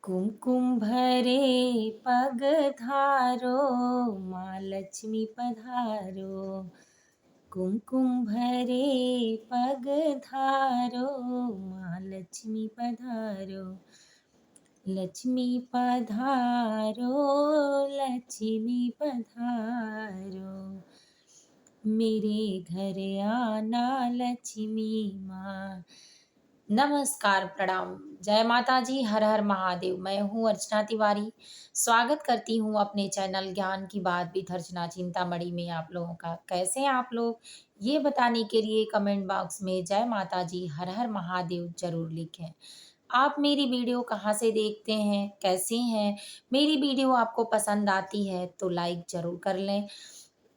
कुमकुम भरे पग धारो, माँ लक्ष्मी पधारो। कुमकुम भरे पग धारो, माँ लक्ष्मी पधारो। लक्ष्मी पधारो, लक्ष्मी पधारो। मेरे घर आना लक्ष्मी माँ। नमस्कार, प्रणाम, जय माता जी, हर हर महादेव। मैं हूँ अर्चना तिवारी। स्वागत करती हूँ अपने चैनल ज्ञान की बात विद अर्चना चिंतामणि में आप लोगों का। कैसे हैं आप लोग, ये बताने के लिए कमेंट बॉक्स में जय माता जी, हर हर महादेव जरूर लिखें। आप मेरी वीडियो कहाँ से देखते हैं, कैसे हैं? मेरी वीडियो आपको पसंद आती है तो लाइक ज़रूर कर लें।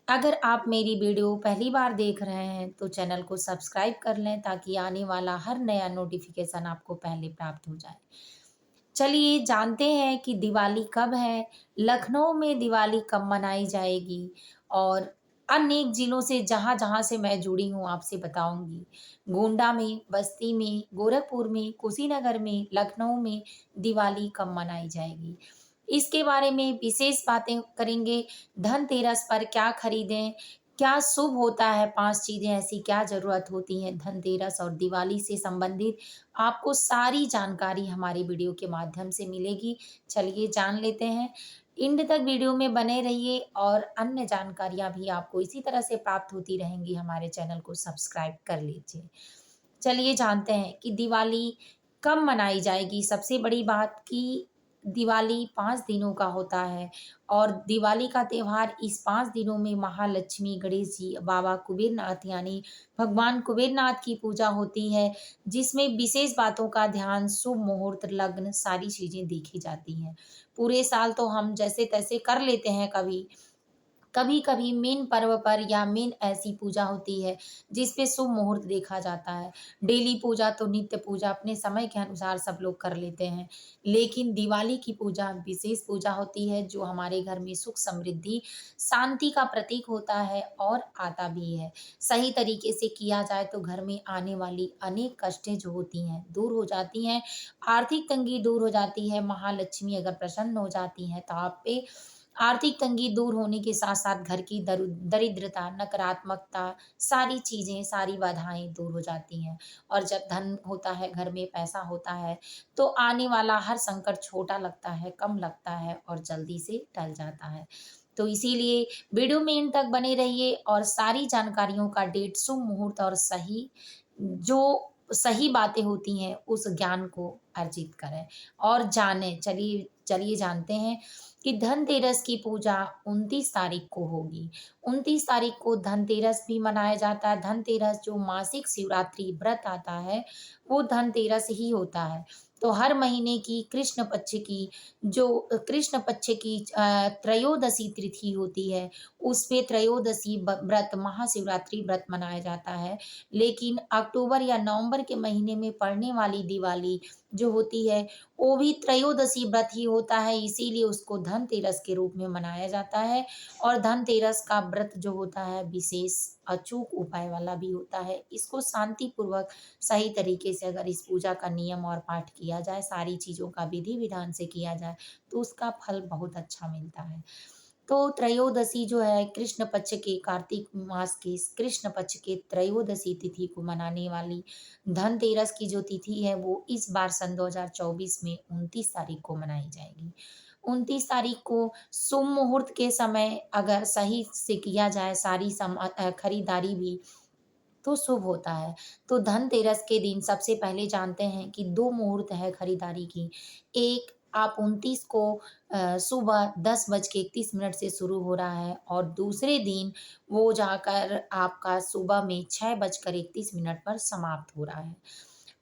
अगर आप मेरी वीडियो पहली बार देख रहे हैं तो चैनल को सब्सक्राइब कर लें ताकि आने वाला हर नया नोटिफिकेशन आपको पहले प्राप्त हो जाए। चलिए जानते हैं कि दिवाली कब है, लखनऊ में दिवाली कब मनाई जाएगी और अनेक जिलों से जहाँ-जहाँ से मैं जुड़ी हूँ आपसे बताऊँगी। गोंडा में, बस्ती में, गोरखपुर में, कुशीनगर में, लखनऊ में दिवाली कब मनाई जाएगी। इसके बारे में विशेष बातें करेंगे। धनतेरस पर क्या खरीदें, क्या शुभ होता है, 5 चीज़ें ऐसी क्या ज़रूरत होती हैं धनतेरस और दिवाली से संबंधित, आपको सारी जानकारी हमारी वीडियो के माध्यम से मिलेगी। चलिए जान लेते हैं। एंड तक वीडियो में बने रहिए और अन्य जानकारियाँ भी आपको इसी तरह से प्राप्त होती रहेंगी। हमारे चैनल को सब्सक्राइब कर लीजिए। चलिए जानते हैं कि दिवाली कब मनाई जाएगी। सबसे बड़ी बात कि दिवाली 5 दिनों का होता है और दिवाली का त्योहार इस 5 दिनों में महालक्ष्मी, गणेश जी, बाबा कुबेरनाथ यानी भगवान कुबेरनाथ की पूजा होती है, जिसमें विशेष बातों का ध्यान, शुभ मुहूर्त, लग्न सारी चीज़ें देखी जाती हैं। पूरे साल तो हम जैसे-तैसे कर लेते हैं कभी, कभी-कभी मेन पर्व पर या मेन ऐसी पूजा होती है जिस पे शुभ मुहूर्त देखा जाता है। डेली पूजा तो नित्य पूजा अपने समय के अनुसार सब लोग कर लेते हैं। लेकिन दिवाली की पूजा विशेष पूजा होती है जो हमारे घर में सुख समृद्धि, शांति का प्रतीक होता है और आता भी है। सही तरीके से किया जाए तो घर में आने वाली अनेक कष्टें जो होती हैं दूर हो जाती हैं, आर्थिक तंगी दूर हो जाती है, महालक्ष्मी अगर प्रसन्न हो जाती हैं तो आप पे आर्थिक तंगी दूर होने के साथ-साथ घर की दरिद्रता, नकारात्मकता, सारी चीज़ें, सारी बाधाएँ दूर हो जाती हैं। और जब धन होता है, घर में पैसा होता है, तो आने वाला हर संकट छोटा लगता है, कम लगता है और जल्दी से टल जाता है। तो इसीलिए वीडियो में एंड तक बने रहिए और सारी जानकारियों का डेट, शुभ मुहूर्त और सही बातें होती हैं, उस ज्ञान को अर्जित करें और जानें। चलिए चलिए जानते हैं कि धनतेरस की पूजा 29 तारीख को होगी। 29 तारीख को धनतेरस भी मनाया जाता है। धनतेरस जो मासिक शिवरात्रि व्रत आता है, वो धनतेरस ही होता है। तो हर महीने की कृष्ण पक्ष की त्रयोदशी तिथि होती है, उस पे त्रयोदशी व्रत महाशिवरात्रि व्रत मनाया जाता है। लेकिन अक्टूबर या नवंबर के महीने में पड़ने वाली दिवाली जो होती है, वो भी त्रयोदशी व्रत ही होता है, इसीलिए उसको धनतेरस के रूप में मनाया जाता है। और धनतेरस का व्रत जो होता है विशेष अचूक उपाय वाला भी होता है। इसको शांतिपूर्वक सही तरीके से अगर इस पूजा का नियम और पाठ किया जाए, सारी चीज़ों का विधि विधान से किया जाए, तो उसका फल बहुत अच्छा मिलता है। तो त्रयोदशी जो है कृष्ण पक्ष के कार्तिक मास के कृष्ण पक्ष के त्रयोदशी तिथि को मनाने वाली धनतेरस की जो तिथि है वो इस बार सन 2024 में 29 तारीख को मनाई जाएगी। 29 तारीख को शुभ मुहूर्त के समय अगर सही से किया जाए खरीदारी भी तो शुभ होता है। तो धनतेरस के दिन सबसे पहले जानते हैं कि 2 मुहूर्त है खरीदारी की। एक आप 29 को सुबह 10:31 से शुरू हो रहा है और दूसरे दिन वो जाकर आपका सुबह में 6:31 पर समाप्त हो रहा है।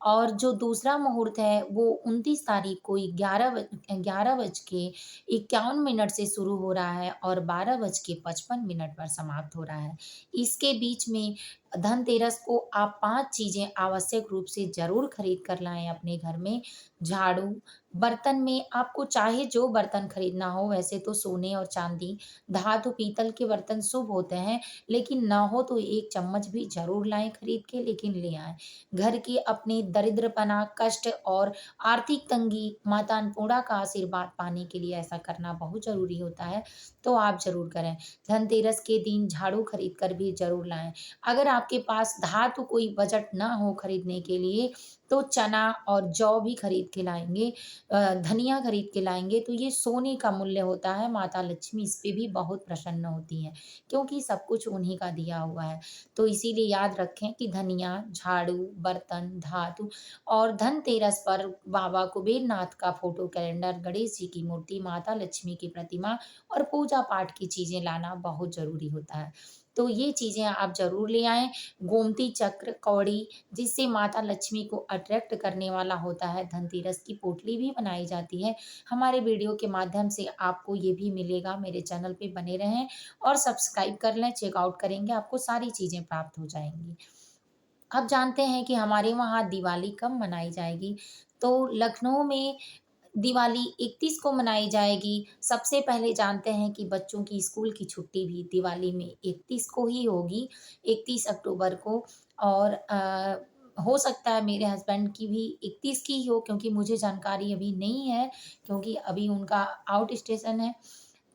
और जो दूसरा मुहूर्त है वो 29 तारीख को 11:51 से शुरू हो रहा है और 12:55 पर समाप्त हो रहा है। इसके बीच में धनतेरस को आप 5 चीज़ें आवश्यक रूप से ज़रूर खरीद कर लाएँ अपने घर में, झाड़ू, बर्तन में आपको चाहे जो बर्तन खरीदना हो, वैसे तो सोने और चांदी, धातु, पीतल के बर्तन शुभ होते हैं, लेकिन ना हो तो 1 चम्मच भी ज़रूर लाएँ खरीद के, लेकिन ले आएँ। घर के अपने दरिद्रपना, कष्ट और आर्थिक तंगी, माता अन्नपूर्णा का आशीर्वाद पाने के लिए ऐसा करना बहुत ज़रूरी होता है, तो आप ज़रूर करें। धनतेरस के दिन झाड़ू खरीद कर भी ज़रूर लाएँ। अगर आपके पास धातु कोई बजट ना हो खरीदने के लिए, तो चना और जौ भी खरीद के लाएँगे, धनिया खरीद के लाएँगे, तो ये सोने का मूल्य होता है। माता लक्ष्मी इस पे भी बहुत प्रसन्न होती हैं, क्योंकि सब कुछ उन्हीं का दिया हुआ है। तो इसीलिए याद रखें कि धनिया, झाड़ू, बर्तन, धातु और धनतेरस पर बाबा कुबेरनाथ का फ़ोटो, कैलेंडर, गणेश जी की मूर्ति, माता लक्ष्मी की प्रतिमा और पूजा-पाठ की चीज़ें लाना बहुत ज़रूरी होता है। तो ये चीज़ें आप ज़रूर ले आएँ। गोमती चक्र, कौड़ी, जिससे माता लक्ष्मी को अट्रैक्ट करने वाला होता है। धनतेरस की पोटली भी बनाई जाती है। हमारे वीडियो के माध्यम से आपको ये भी मिलेगा। मेरे चैनल पे बने रहें और सब्सक्राइब कर लें, चेकआउट करेंगे, आपको सारी चीज़ें प्राप्त हो जाएँगी। अब जानते हैं कि हमारे वहाँ दिवाली कब मनाई जाएगी। तो लखनऊ में दिवाली 31 को मनाई जाएगी। सबसे पहले जानते हैं कि बच्चों की स्कूल की छुट्टी भी दिवाली में 31 को ही होगी, 31 अक्टूबर को। और हो सकता है मेरे हस्बैंड की भी 31 की ही हो, क्योंकि मुझे जानकारी अभी नहीं है, क्योंकि अभी उनका आउट स्टेशन है।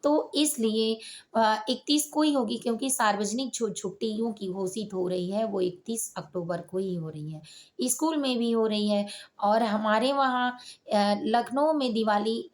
तो इसलिए 31 को ही होगी, क्योंकि सार्वजनिक छुट्टियों की घोषित हो रही है, वो 31 अक्टूबर को ही हो रही है। स्कूल में भी हो रही है और हमारे वहाँ लखनऊ में दिवाली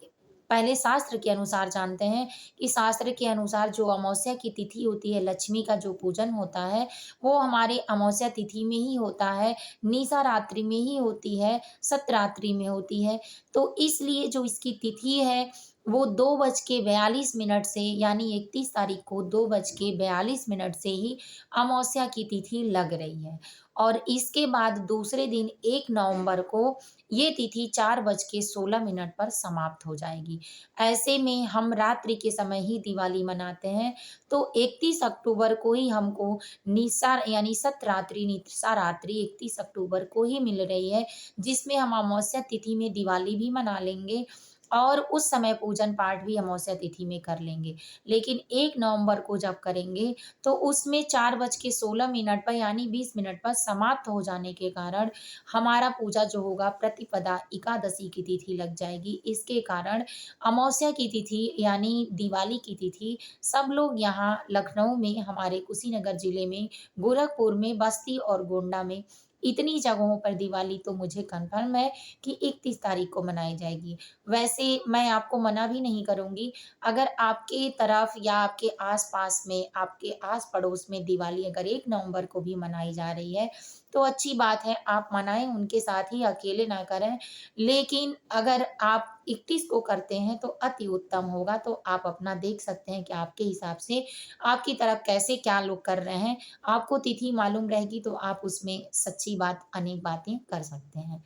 पहले शास्त्र के अनुसार जानते हैं कि शास्त्र के अनुसार जो अमावस्या की तिथि होती है, लक्ष्मी का जो पूजन होता है, वो हमारे अमावस्या तिथि में ही होता है, निशा रात्रि में ही होती है, सतरात्रि में होती है। तो इसलिए जो इसकी तिथि है, वो 2:42 से, यानी 31 तारीख को 2:42 से ही अमावस्या की तिथि लग रही है। और इसके बाद दूसरे दिन 1 नवंबर को ये तिथि 4:16 पर समाप्त हो जाएगी। ऐसे में हम रात्रि के समय ही दिवाली मनाते हैं, तो 31 अक्टूबर को ही हमको निस्सा यानी सतरात्रि, निस्सा रात्रि 31 अक्टूबर को ही मिल रही है, जिसमें हम अमावस्या तिथि में दिवाली भी मना लेंगे और उस समय पूजन-पाठ भी अमावस्या तिथि में कर लेंगे। लेकिन 1 नवंबर को जब करेंगे, तो उसमें 4:16 पर, यानी 20 मिनट पर समाप्त हो जाने के कारण हमारा पूजा जो होगा प्रतिपदा एकादशी की तिथि लग जाएगी। इसके कारण अमावस्या की तिथि यानी दिवाली की तिथि सब लोग यहाँ लखनऊ में, हमारे कुशीनगर ज़िले में, गोरखपुर में, बस्ती और गोंडा में, इतनी जगहों पर दिवाली तो मुझे कन्फर्म है कि 31 तारीख को मनाई जाएगी। वैसे मैं आपको मना भी नहीं करूँगी, अगर आपके तरफ या आपके आस-पास में, आपके आस-पड़ोस में दिवाली अगर 1 नवंबर को भी मनाई जा रही है, तो अच्छी बात है, आप मनाएँ, उनके साथ ही, अकेले ना करें। लेकिन अगर आप 31 को करते हैं, तो अति उत्तम होगा, तो आप अपना देख सकते हैं कि आपके हिसाब से आपकी तरफ कैसे क्या लोग कर रहे हैं। आपको तिथि मालूम रहेगी, तो आप उसमें सच्ची बात, अनेक बातें कर सकते हैं।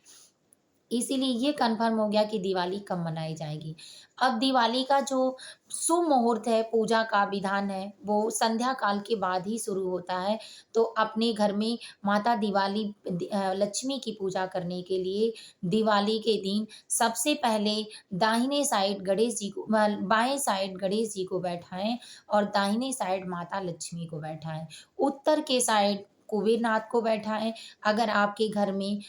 इसीलिए ये कन्फर्म हो गया कि दिवाली कब मनाई जाएगी। अब दिवाली का जो शुभ मुहूर्त है, पूजा का विधान है, वो संध्या काल के बाद ही शुरू होता है। तो अपने घर में माता लक्ष्मी की पूजा करने के लिए दिवाली के दिन सबसे पहले दाहिने साइड गणेश जी को, बाएँ साइड गणेश जी को बैठाएँ और दाहिने साइड माता लक्ष्मी को बैठाएँ। उत्तर के साइड कुबेरनाथ को बैठाएँ। अगर आपके घर में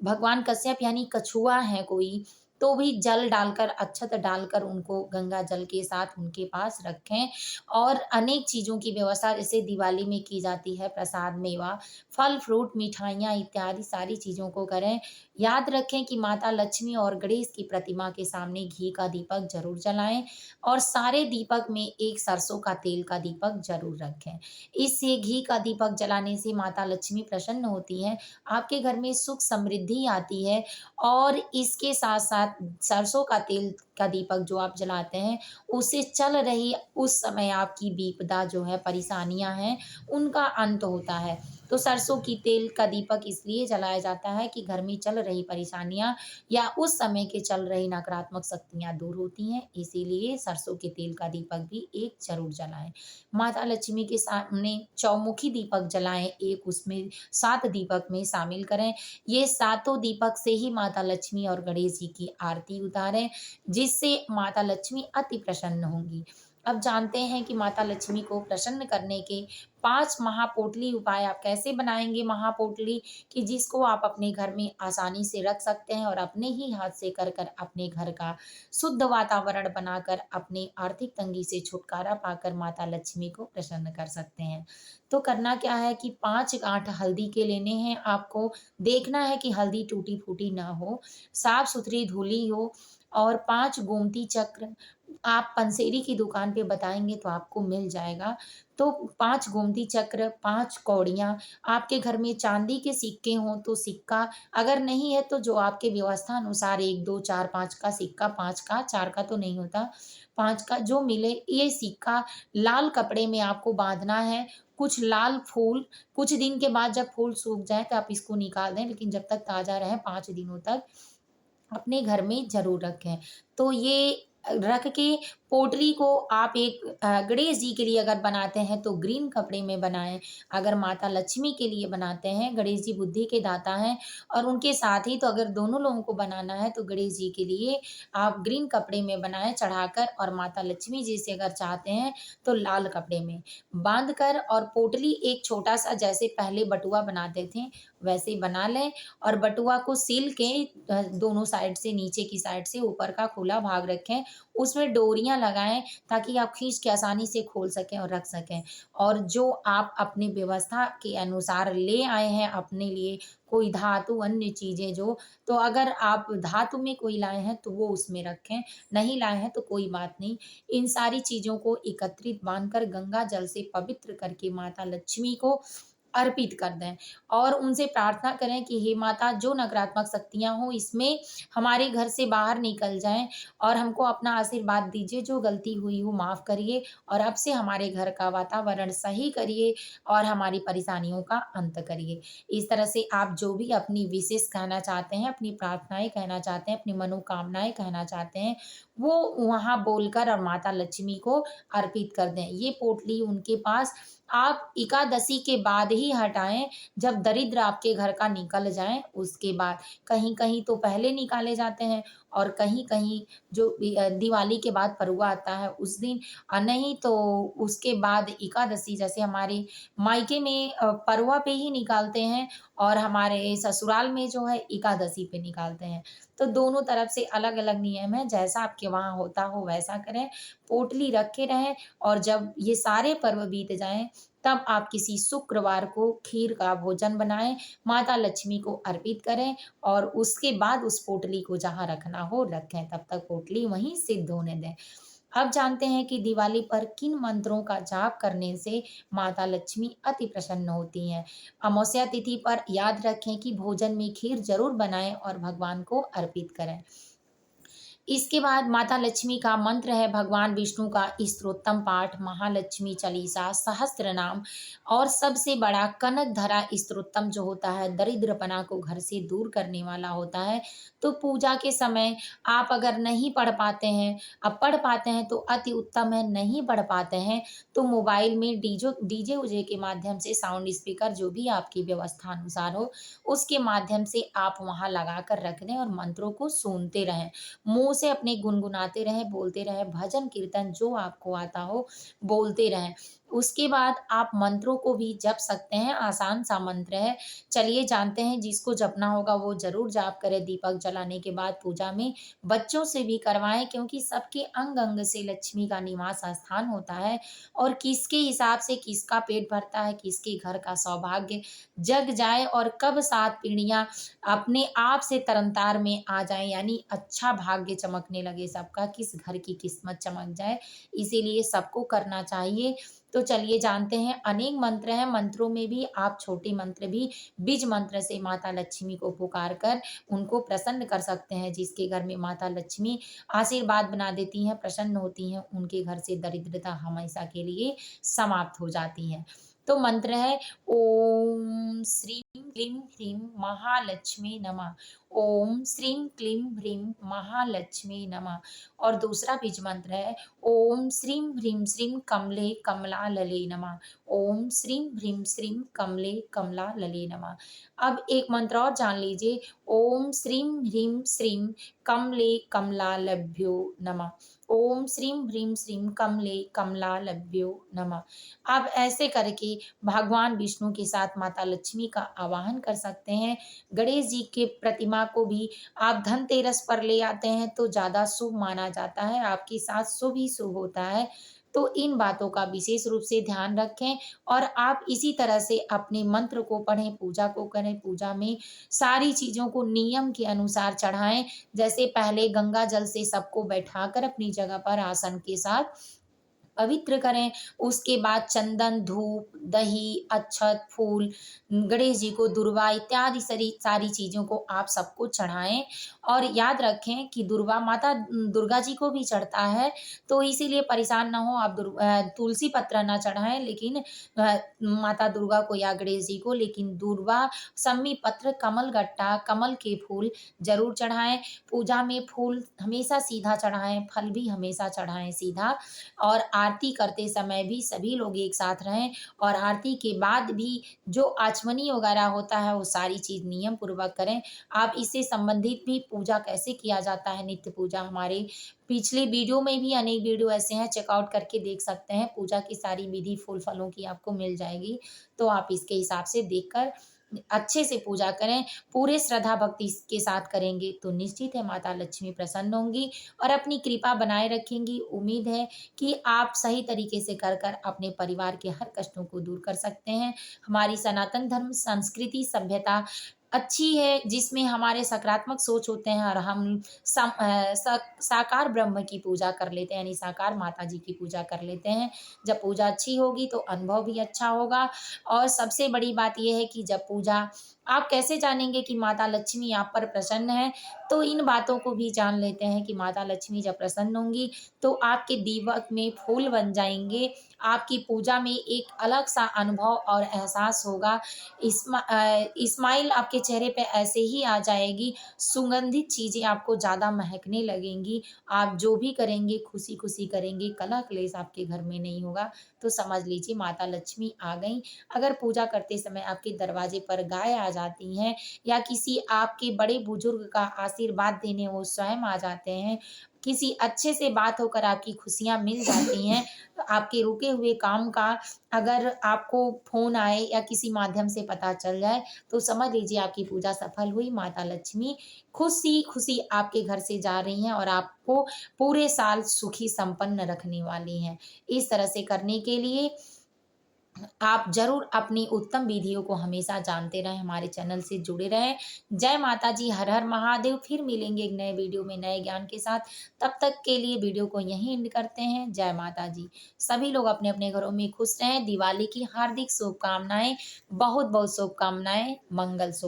भगवान कश्यप यानी कछुआ है कोई, तो भी जल डालकर, अक्षत डालकर उनको गंगा जल के साथ उनके पास रखें। और अनेक चीज़ों की व्यवस्था जैसे दिवाली में की जाती है, प्रसाद, मेवा, फल, फ्रूट, मिठाइयाँ इत्यादि सारी चीज़ों को करें। याद रखें कि माता लक्ष्मी और गणेश की प्रतिमा के सामने घी का दीपक ज़रूर जलाएँ और सारे दीपक में एक सरसों का तेल का दीपक ज़रूर रखें। इससे घी का दीपक जलाने से माता लक्ष्मी प्रसन्न होती हैं, आपके घर में सुख समृद्धि आती है और इसके साथ-साथ सरसों का तेल का दीपक जो आप जलाते हैं, उससे चल रही उस समय आपकी विपदा जो है, परेशानियाँ हैं, उनका अंत होता है। तो सरसों की तेल का दीपक इसलिए जलाया जाता है कि घर में चल रही परेशानियाँ या उस समय के चल रही नकारात्मक शक्तियाँ दूर होती हैं, इसीलिए सरसों के तेल का दीपक भी एक ज़रूर जलाएँ। माता लक्ष्मी के सामने चौमुखी दीपक जलाएँ, एक उसमें 7 दीपक में शामिल करें। ये सातों दीपक से ही माता लक्ष्मी और गणेश जी की आरती उतारें, जिससे माता लक्ष्मी अति प्रसन्न होंगी। अब जानते हैं कि माता लक्ष्मी को प्रसन्न करने के 5 महापोटली उपाय आप कैसे बनाएँगे महापोटली कि जिसको आप अपने घर में आसानी से रख सकते हैं और अपने ही हाथ से कर कर अपने घर का शुद्ध वातावरण बनाकर अपनी आर्थिक तंगी से छुटकारा पाकर माता लक्ष्मी को प्रसन्न कर सकते हैं। तो करना क्या है कि 5 गाँठ हल्दी के लेने हैं आपको, देखना है कि हल्दी टूटी-फूटी ना हो, साफ-सुथरी धुली हो और 5 गोमती चक्र आप पंसेरी की दुकान पे बताएँगे तो आपको मिल जाएगा। तो 5 गोमती चक्र, 5 कौड़ियाँ, आपके घर में चांदी के सिक्के हों तो सिक्का, अगर नहीं है तो जो आपके व्यवस्था अनुसार 1, 2, 4, 5 का सिक्का, 5 का, 4 का तो नहीं होता, 5 का जो मिले ये सिक्का लाल कपड़े में आपको बाँधना है। कुछ लाल फूल, कुछ दिन के बाद जब फूल सूख जाएँ तो आप इसको निकाल दें, लेकिन जब तक ताज़ा रहे 5 दिनों तक अपने घर में ज़रूर रखें। तो ये रख के पोटली को आप एक गणेश जी के लिए अगर बनाते हैं तो ग्रीन कपड़े में बनाएँ। अगर माता लक्ष्मी के लिए बनाते हैं, गणेश जी बुद्धि के दाता हैं और उनके साथ ही तो अगर दोनों लोगों को बनाना है तो गणेश जी के लिए आप ग्रीन कपड़े में बनाएँ चढ़ाकर और माता लक्ष्मी जी से अगर चाहते हैं तो लाल कपड़े में बाँध कर और पोटली एक छोटा-सा जैसे पहले बटुआ बनाते थे, वैसे ही बना लें और बटुआ को सिल के दोनों साइड से नीचे की साइड से ऊपर का खुला भाग रखें, उसमें डोरियाँ लगाएँ ताकि आप खींच के आसानी से खोल सकें और रख सकें। और जो आप अपनी व्यवस्था के अनुसार ले आए हैं अपने लिए कोई धातु अन्य चीज़ें जो, तो अगर आप धातु में कोई लाए हैं तो वो उसमें रखें, नहीं लाए हैं तो कोई बात नहीं। इन सारी चीज़ों को एकत्रित बाँधकर गंगा जल से पवित्र करके माता लक्ष्मी को अर्पित कर दें और उनसे प्रार्थना करें कि हे माता जो नकारात्मक शक्तियाँ हों इसमें हमारे घर से बाहर निकल जाएँ और हमको अपना आशीर्वाद दीजिए, जो गलती हुई हो माफ़ करिए और अब से हमारे घर का वातावरण सही करिए और हमारी परेशानियों का अंत करिए। इस तरह से आप जो भी अपनी विशेष कहना चाहते हैं, अपनी प्रार्थनाएँ कहना चाहते हैं, अपनी मनोकामनाएँ कहना चाहते हैं, वो वहाँ बोलकर और माता लक्ष्मी को अर्पित कर दें। ये पोटली उनके पास आप एकादशी के बाद ही हटाएँ, जब दरिद्र आपके घर का निकल जाए उसके बाद। कहीं-कहीं तो पहले निकाले जाते हैं और कहीं-कहीं जो दिवाली के बाद परुआ आता है उस दिन नहीं तो उसके बाद एकादशी जैसे हमारे मायके में परुआ पे ही निकालते हैं और हमारे ससुराल में जो है एकादशी पे निकालते हैं। तो दोनों तरफ से अलग-अलग नियम हैं, जैसा आपके वहाँ होता हो वैसा करें, पोटली रखे रहें और जब ये सारे पर्व बीत जाएँ, तब आप किसी शुक्रवार को खीर का भोजन बनाएँ, माता लक्ष्मी को अर्पित करें और उसके बाद उस पोटली को जहाँ रखना हो रखें, तब तक पोटली वहीं सिद्ध होने दें। अब जानते हैं कि दिवाली पर किन मंत्रों का जाप करने से माता लक्ष्मी अति प्रसन्न होती हैं। अमावस्या तिथि पर याद रखें कि भोजन में खीर ज़रूर बनाएँ और भगवान को अर्पित करें। इसके बाद माता लक्ष्मी का मंत्र है भगवान विष्णु का स्तोत्रम पाठ, महालक्ष्मी चालीसा, सहस्त्रनाम और सबसे बड़ा कनकधरा स्तोत्रम जो होता है दरिद्रपना को घर से दूर करने वाला होता है। तो पूजा के समय आप अगर नहीं पढ़ पाते हैं, अब पढ़ पाते हैं तो अति उत्तम है, नहीं पढ़ पाते हैं तो मोबाइल में डीजे-ऊजे के माध्यम से साउंड स्पीकर जो भी आपकी व्यवस्था अनुसार हो, उसके माध्यम से आप वहाँ लगा कर रख दें और मंत्रों को सुनते रहें। मुँह से अपने गुनगुनाते रहें, बोलते रहें, भजन कीर्तन जो आपको आता हो, बोलते रहें। उसके बाद आप मंत्रों को भी जप सकते हैं, आसान-सा मंत्र है। चलिए जानते हैं जिसको जपना होगा वो ज़रूर जाप करें दीपक जलाने के बाद पूजा में। बच्चों से भी करवाएँ क्योंकि सबके अंग-अंग से लक्ष्मी का निवास स्थान होता है और किसके हिसाब से किसका पेट भरता है, किसके घर का सौभाग्य जग जाए और कब 7 पीढ़ियाँ अपने आप से तरनतार में आ जाएँ यानी अच्छा भाग्य चमकने लगे सबका, किस घर की किस्मत चमक जाए, इसीलिए सबको करना चाहिए। तो चलिए जानते हैं, अनेक मंत्र हैं, मंत्रों में भी आप छोटे मंत्र भी बीज मंत्र से माता लक्ष्मी को पुकार कर उनको प्रसन्न कर सकते हैं। जिसके घर में माता लक्ष्मी आशीर्वाद बना देती हैं, प्रसन्न होती हैं, उनके घर से दरिद्रता हमेशा के लिए समाप्त हो जाती है। तो मंत्र है ओम श्रीं क्लीं ह्रीं महालक्ष्मी नमः। ओम श्रीं क्लीं ह्रीं महालक्ष्मी नमः। और दूसरा बीज मंत्र है ओम श्रीं ह्रीं श्रीं कमले कमलालले नमः। ओम श्रीं ह्रीं श्रीं कमले कमलालले नमः। अब एक मंत्र और जान लीजिए, ओम श्रीं ह्रीं श्रीं कमले कमलालभ्यो नमः। ओम श्रीं ह्रीं श्रीं कमले कमलालभ्यो नमः। आप ऐसे करके भगवान विष्णु के साथ माता लक्ष्मी का आवाहन कर सकते हैं। गणेश जी के प्रतिमा को भी आप धनतेरस पर ले आते हैं तो ज़्यादा शुभ माना जाता है, आपके साथ शुभ ही शुभ होता है। तो इन बातों का विशेष रूप से ध्यान रखें और आप इसी तरह से अपने मंत्र को पढ़ें, पूजा को करें। पूजा में सारी चीज़ों को नियम के अनुसार चढ़ाएँ। जैसे पहले गंगा जल से सबको बैठाकर अपनी जगह पर आसन के साथ पवित्र करें। उसके बाद चंदन, धूप, दही, अक्षत, फूल, गणेश जी को दुर्वा इत्यादि सारी चीज़ों को आप सबको चढ़ाएँ। और याद रखें कि दुर्वा माता दुर्गा जी को भी चढ़ता है, तो इसीलिए परेशान ना हो आप तुलसी पत्र ना चढ़ाएँ, लेकिन माता दुर्गा को या गणेश जी को, लेकिन दुर्वा, सम्मी पत्र, कमल गट्टा, कमल के फूल ज़रूर चढ़ाएँ। पूजा में फूल हमेशा सीधा चढ़ाएँ, फल भी हमेशा चढ़ाएँ सीधा। और आरती करते समय भी सभी लोग एक साथ रहें और आरती के बाद भी जो आचमनी वगैरह होता है वो सारी चीज़ नियम पूर्वक करें। आप इससे संबंधित भी पूजा कैसे किया जाता है, नित्य पूजा, हमारे पिछले वीडियो में भी अनेक वीडियो ऐसे हैं, चेकआउट करके देख सकते हैं। पूजा की सारी विधि फूल फलों की आपको मिल जाएगी, तो आप इसके हिसाब से देखकर अच्छे से पूजा करें। पूरे श्रद्धा भक्ति के साथ करेंगे तो निश्चित है माता लक्ष्मी प्रसन्न होंगी और अपनी कृपा बनाए रखेंगी। उम्मीद है कि आप सही तरीके से कर कर अपने परिवार के हर कष्टों को दूर कर सकते हैं। हमारी सनातन धर्म, संस्कृति, सभ्यता अच्छी है, जिसमें हमारे सकारात्मक सोच होते हैं और हम साकार ब्रह्म की पूजा कर लेते हैं, यानी साकार माता जी की पूजा कर लेते हैं। जब पूजा अच्छी होगी तो अनुभव भी अच्छा होगा। और सबसे बड़ी बात यह है कि जब पूजा, आप कैसे जानेंगे कि माता लक्ष्मी आप पर प्रसन्न है, तो इन बातों को भी जान लेते हैं कि माता लक्ष्मी जब प्रसन्न होंगी तो आपके दीपक में फूल बन जाएंगे। आपकी पूजा में एक अलग सा अनुभव और एहसास होगा। स्माइल आपके चेहरे पे ऐसे ही आ जाएगी, सुगंधित चीज़ें आपको ज़्यादा महकने लगेंगी। आप जो भी करेंगे खुशी खुशी करेंगे, कलह क्लेश आपके घर में नहीं होगा। तो समझ लीजिए माता लक्ष्मी आ गई। अगर पूजा करते समय आपके दरवाजे पर गाय आ जाती हैं या किसी आपके बड़े बुजुर्ग का आशीर्वाद देने वो स्वयं आ जाते हैं, किसी अच्छे से बात होकर आपकी खुशियाँ मिल जाती हैं, तो आपके रुके हुए काम का अगर आपको फ़ोन आए या किसी माध्यम से पता चल जाए, तो समझ लीजिए आपकी पूजा सफल हुई। माता लक्ष्मी खुशी-खुशी आपके घर से जा रही हैं और आपको पूरे साल सुखी संपन्न रखने वाली हैं। इस तरह से करने के लिए आप ज़रूर अपनी उत्तम विधियों को हमेशा जानते रहें, हमारे चैनल से जुड़े रहें। जय माता जी, हर हर महादेव। फिर मिलेंगे एक नए वीडियो में नए ज्ञान के साथ। तब तक के लिए वीडियो को यहीं एंड करते हैं। जय माता जी। सभी लोग अपने अपने घरों में खुश रहें। दिवाली की हार्दिक शुभकामनाएं, बहुत बहुत शुभकामनाएं, मंगल शुभ।